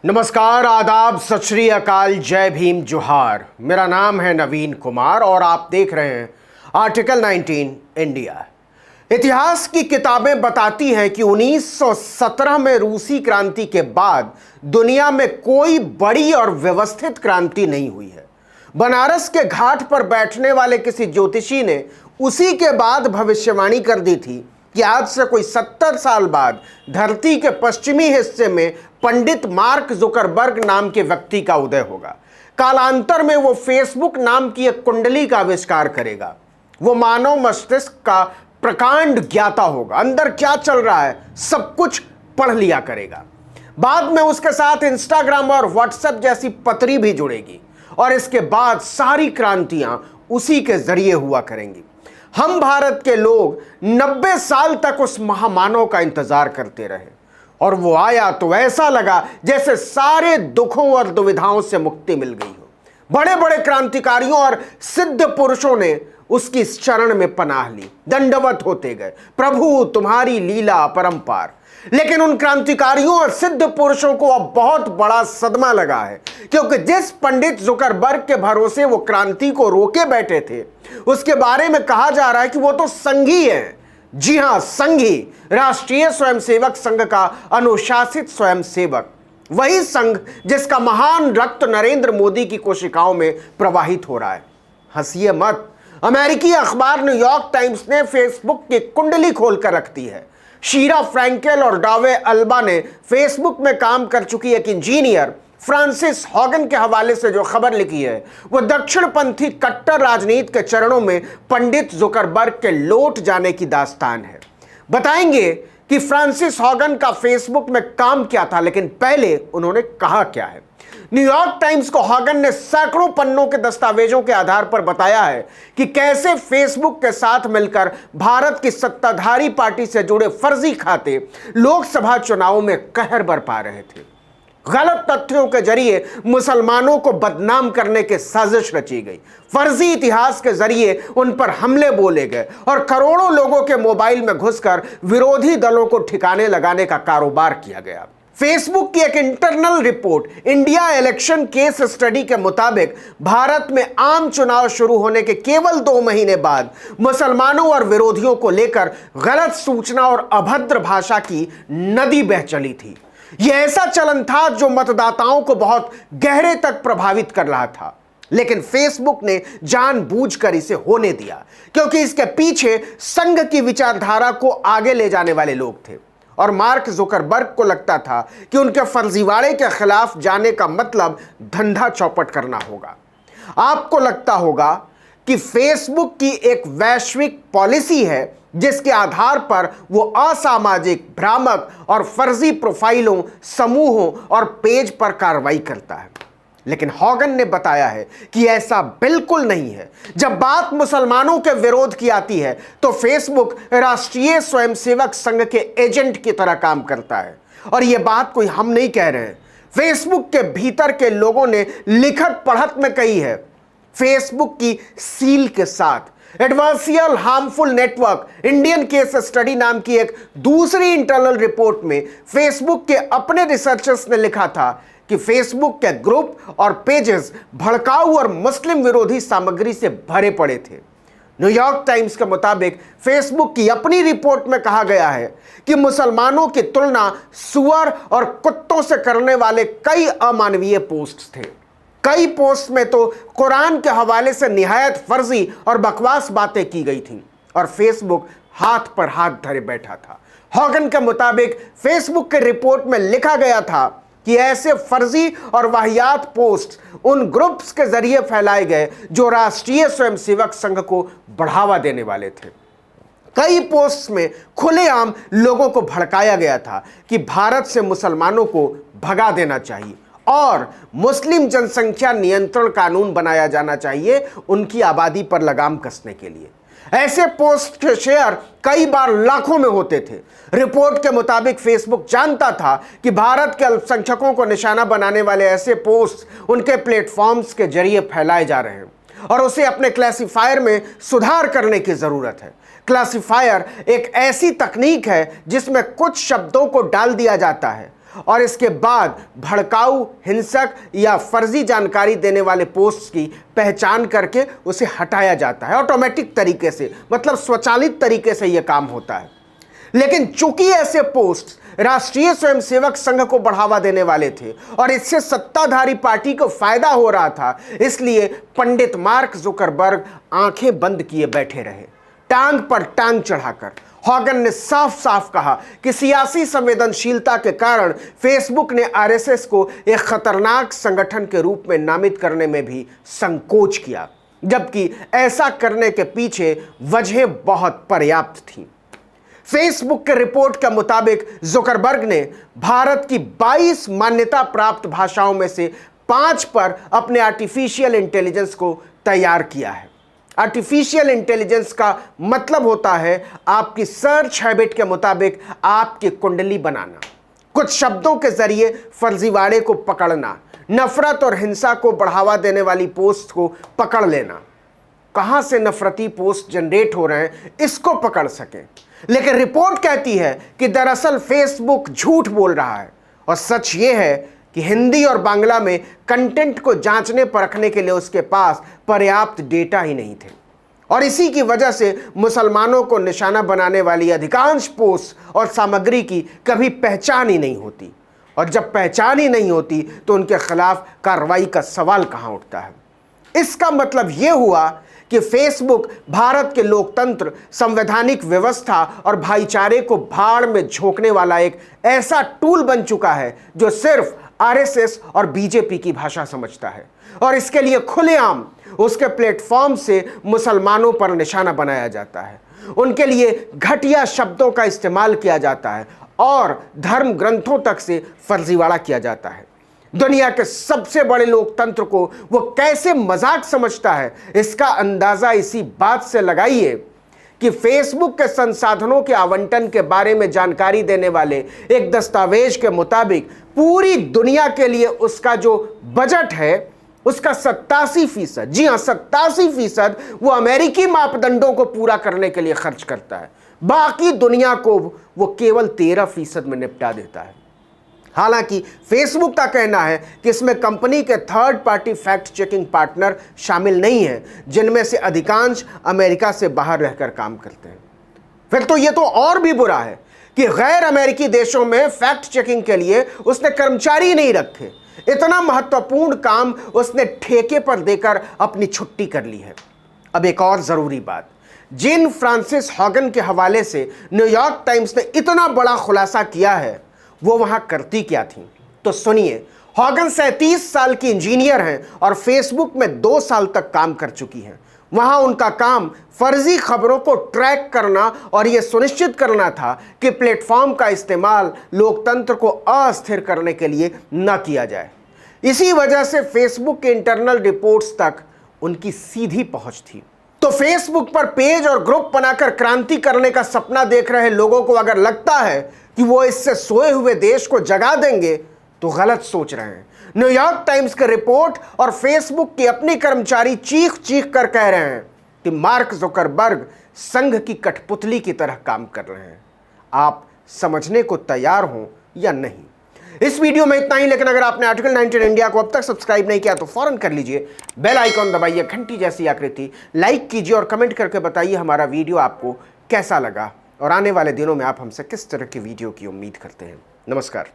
नमस्कार, आदाब, सत श्री अकाल, जय भीम, जोहार। मेरा नाम है नवीन कुमार और आप देख रहे हैं आर्टिकल 19 इंडिया। इतिहास की किताबें बताती हैं कि 1917 में रूसी क्रांति के बाद दुनिया में कोई बड़ी और व्यवस्थित क्रांति नहीं हुई है। बनारस के घाट पर बैठने वाले किसी ज्योतिषी ने उसी के बाद भविष्यवाणी कर दी थी कि आज से कोई 70 साल बाद धरती के पश्चिमी हिस्से में पंडित मार्क जुकरबर्ग नाम के व्यक्ति का उदय होगा। कालांतर में वो फेसबुक नाम की एक कुंडली का आविष्कार करेगा। वो मानव मस्तिष्क का प्रकांड ज्ञाता होगा, अंदर क्या चल रहा है सब कुछ पढ़ लिया करेगा। बाद में उसके साथ इंस्टाग्राम और व्हाट्सएप जैसी पतरी भी जुड़ेगी और इसके बाद सारी क्रांतियां उसी के जरिए हुआ करेंगी। हम भारत के लोग 90 साल तक उस महामानव का इंतजार करते रहे और वो आया तो ऐसा लगा जैसे सारे दुखों और दुविधाओं से मुक्ति मिल गई हो। बड़े बड़े क्रांतिकारियों और सिद्ध पुरुषों ने उसकी शरण में पनाह ली, दंडवत होते गए, प्रभु तुम्हारी लीला अपरंपार। लेकिन उन क्रांतिकारियों और सिद्ध पुरुषों को अब बहुत बड़ा सदमा लगा है, क्योंकि जिस पंडित जुकरबर्ग के भरोसे वो क्रांति को रोके बैठे थे उसके बारे में कहा जा रहा है कि वो तो संघी है। जी हां, संघी, राष्ट्रीय स्वयंसेवक संघ का अनुशासित स्वयंसेवक, वही संघ जिसका महान रक्त नरेंद्र मोदी की कोशिकाओं में प्रवाहित हो रहा है। हंसिए मत, अमेरिकी अखबार न्यूयॉर्क टाइम्स ने फेसबुक की कुंडली खोलकर रख दी है। शीरा फ्रैंकेल और डावे अल्बा ने फेसबुक में काम कर चुकी एक इंजीनियर फ्रांसिस हॉगन के हवाले से जो खबर लिखी है वो दक्षिणपंथी कट्टर राजनीति के चरणों में पंडित जुकरबर्ग के लौट जाने की दास्तान है। बताएंगे कि फ्रांसिस हॉगन का फेसबुक में काम क्या था, लेकिन पहले उन्होंने कहा क्या है। न्यूयॉर्क टाइम्स को हॉगन ने सैकड़ों पन्नों के दस्तावेजों के आधार पर बताया है कि कैसे फेसबुक के साथ मिलकर भारत की सत्ताधारी पार्टी से जुड़े फर्जी खाते लोकसभा चुनावों में कहर बरपा रहे थे। गलत तथ्यों के जरिए मुसलमानों को बदनाम करने की साजिश रची गई, फर्जी इतिहास के जरिए उन पर हमले बोले गए और करोड़ों लोगों के मोबाइल में घुसकर विरोधी दलों को ठिकाने लगाने का कारोबार किया गया। फेसबुक की एक internal report India election case study के मुताबिक भारत में आम चुनाव शुरू होने के केवल 2 महीने बाद मुसलमानों और विरोधियों को लेकर गलत सूचना और अभद्र भाषा की नदी बह चली थी। यह ऐसा चलन था जो मतदाताओं को बहुत गहरे तक प्रभावित कर रहा था, लेकिन फेसबुक ने जानबूझकर इसे होने दिया, क्योंकि इसके पीछे संघ की विचारधारा को आगे ले जाने वाले लोग थे और मार्क जुकरबर्ग को लगता था कि उनके फर्जीवाड़े के खिलाफ जाने का मतलब धंधा चौपट करना होगा। आपको लगता होगा कि फेसबुक की एक वैश्विक पॉलिसी है जिसके आधार पर वो असामाजिक, भ्रामक और फर्जी प्रोफाइलों, समूहों और पेज पर कार्रवाई करता है, लेकिन हॉगन ने बताया है कि ऐसा बिल्कुल नहीं है। जब बात मुसलमानों के विरोध की आती है तो फेसबुक राष्ट्रीय स्वयंसेवक संघ के एजेंट की तरह काम करता है और यह बात कोई हम नहीं कह रहे हैं, फेसबुक के भीतर के लोगों ने लिखत पढ़त में कही है। फेसबुक की सील के साथ adversarial harmful network Indian case study नाम की एक दूसरी इंटरनल रिपोर्ट में फेसबुक के अपने रिसर्चर्स ने लिखा था कि फेसबुक के ग्रुप और पेजेस भड़काऊ और मुस्लिम विरोधी सामग्री से भरे पड़े थे। न्यूयॉर्क टाइम्स के मुताबिक फेसबुक की अपनी रिपोर्ट में कहा गया है कि मुसलमानों की तुलना सुअर और कुत्तों से करने वाले कई अमानवीय पोस्ट्स थे। कई पोस्ट में तो कुरान के हवाले से निहायत फर्जी और बकवास बातें की गई थी और फेसबुक हाथ पर हाथ धरे बैठा था। हॉगन के मुताबिक फेसबुक के रिपोर्ट में लिखा गया था कि ऐसे फर्जी और वाहियात पोस्ट उन ग्रुप्स के जरिए फैलाए गए जो राष्ट्रीय स्वयंसेवक संघ को बढ़ावा देने वाले थे। कई पोस्ट में खुलेआम लोगों को भड़काया गया था कि भारत से मुसलमानों को भगा देना चाहिए और मुस्लिम जनसंख्या नियंत्रण कानून बनाया जाना चाहिए उनकी आबादी पर लगाम कसने के लिए। ऐसे पोस्ट के शेयर कई बार लाखों में होते थे। रिपोर्ट के मुताबिक फेसबुक जानता था कि भारत के अल्पसंख्यकों को निशाना बनाने वाले ऐसे पोस्ट उनके प्लेटफॉर्म्स के जरिए फैलाए जा रहे हैं और उसे अपने क्लासिफायर में सुधार करने की जरूरत है। क्लासिफायर एक ऐसी तकनीक है जिसमें कुछ शब्दों को डाल दिया जाता है और इसके बाद भड़काऊ, हिंसक या फर्जी जानकारी देने वाले पोस्ट की पहचान करके उसे हटाया जाता है ऑटोमेटिक तरीके से, मतलब स्वचालित तरीके से यह काम होता है। लेकिन चूंकि ऐसे पोस्ट राष्ट्रीय स्वयंसेवक संघ को बढ़ावा देने वाले थे और इससे सत्ताधारी पार्टी को फायदा हो रहा था, इसलिए पंडित मार्क जुकरबर्ग आंखें बंद किए बैठे रहे। टांग पर टांग चढ़ाकर हॉगन ने साफ साफ कहा कि सियासी संवेदनशीलता के कारण फेसबुक ने आरएसएस को एक खतरनाक संगठन के रूप में नामित करने में भी संकोच किया, जबकि ऐसा करने के पीछे वजह बहुत पर्याप्त थी। फेसबुक के रिपोर्ट के मुताबिक जुकरबर्ग ने भारत की 22 मान्यता प्राप्त भाषाओं में से 5 पर अपने आर्टिफिशियल इंटेलिजेंस को तैयार किया है। आर्टिफिशियल इंटेलिजेंस का मतलब होता है आपकी सर्च हैबिट के मुताबिक आपकी कुंडली बनाना, कुछ शब्दों के जरिए फर्जीवाड़े को पकड़ना, नफरत और हिंसा को बढ़ावा देने वाली पोस्ट को पकड़ लेना, कहां से नफरती पोस्ट जनरेट हो रहे हैं इसको पकड़ सकें। लेकिन रिपोर्ट कहती है कि दरअसल फेसबुक झूठ बोल रहा है और सच ये है कि हिंदी और बांग्ला में कंटेंट को जांचने परखने के लिए उसके पास पर्याप्त डेटा ही नहीं थे और इसी की वजह से मुसलमानों को निशाना बनाने वाली अधिकांश पोस्ट और सामग्री की कभी पहचान ही नहीं होती, और जब पहचान ही नहीं होती तो उनके खिलाफ कार्रवाई का सवाल कहां उठता है। इसका मतलब यह हुआ कि फेसबुक भारत के लोकतंत्र, संवैधानिक व्यवस्था और भाईचारे को भाड़ में झोंकने वाला एक ऐसा टूल बन चुका है जो सिर्फ आरएसएस और बीजेपी की भाषा समझता है, और इसके लिए खुलेआम उसके प्लेटफॉर्म से मुसलमानों पर निशाना बनाया जाता है, उनके लिए घटिया शब्दों का इस्तेमाल किया जाता है और धर्म ग्रंथों तक से फर्जीवाड़ा किया जाता है। दुनिया के सबसे बड़े लोकतंत्र को वो कैसे मजाक समझता है, इसका अंदाजा इसी बात से लगाइए कि फेसबुक के संसाधनों के आवंटन के बारे में जानकारी देने वाले एक दस्तावेज के मुताबिक पूरी दुनिया के लिए उसका जो बजट है उसका 87%, जी हाँ 87% वो अमेरिकी मापदंडों को पूरा करने के लिए खर्च करता है। बाकी दुनिया को वो केवल 13% में निपटा देता है। हालांकि फेसबुक का कहना है कि इसमें कंपनी के third party fact checking partner शामिल नहीं हैं, जिनमें से अधिकांश अमेरिका से बाहर रहकर काम करते हैं। फिर तो ये तो और भी बुरा है कि गैर अमेरिकी देशों में फैक्ट चेकिंग के लिए उसने कर्मचारी नहीं रखे। इतना महत्वपूर्ण काम उसने ठेके पर देकर अपनी छुट्टी कर ली है। अब एक और जरूरी बात, जिन फ्रांसिस हॉगन के हवाले से न्यूयॉर्क टाइम्स ने इतना बड़ा खुलासा किया है वो वहां करती क्या थी, तो सुनिए। हॉगन 37 साल की इंजीनियर हैं और फेसबुक में 2 साल तक काम कर चुकी हैं। वहां उनका काम फर्जी खबरों को ट्रैक करना और यह सुनिश्चित करना था कि प्लेटफॉर्म का इस्तेमाल लोकतंत्र को अस्थिर करने के लिए न किया जाए। इसी वजह से फेसबुक के इंटरनल रिपोर्ट्स तक उनकी सीधी पहुंच थी। तो फेसबुक पर पेज और ग्रुप बनाकर क्रांति करने का सपना देख रहे लोगों को अगर लगता है कि वो इससे सोए हुए देश को जगा देंगे तो गलत सोच रहे हैं। न्यूयॉर्क टाइम्स के रिपोर्ट और फेसबुक के अपने कर्मचारी चीख चीख कर कह रहे हैं कि मार्क जुकरबर्ग संघ की कठपुतली की तरह काम कर रहे हैं। आप समझने को तैयार हो या नहीं? इस वीडियो में इतना ही, लेकिन अगर आपने आर्टिकल 19 इंडिया को अब तक सब्सक्राइब नहीं किया तो फौरन कर लीजिए। बेल आइकॉन दबाइए, घंटी जैसी आकृति, लाइक कीजिए और कमेंट करके बताइए हमारा वीडियो आपको कैसा लगा और आने वाले दिनों में आप हमसे किस तरह की वीडियो की उम्मीद करते हैं। नमस्कार।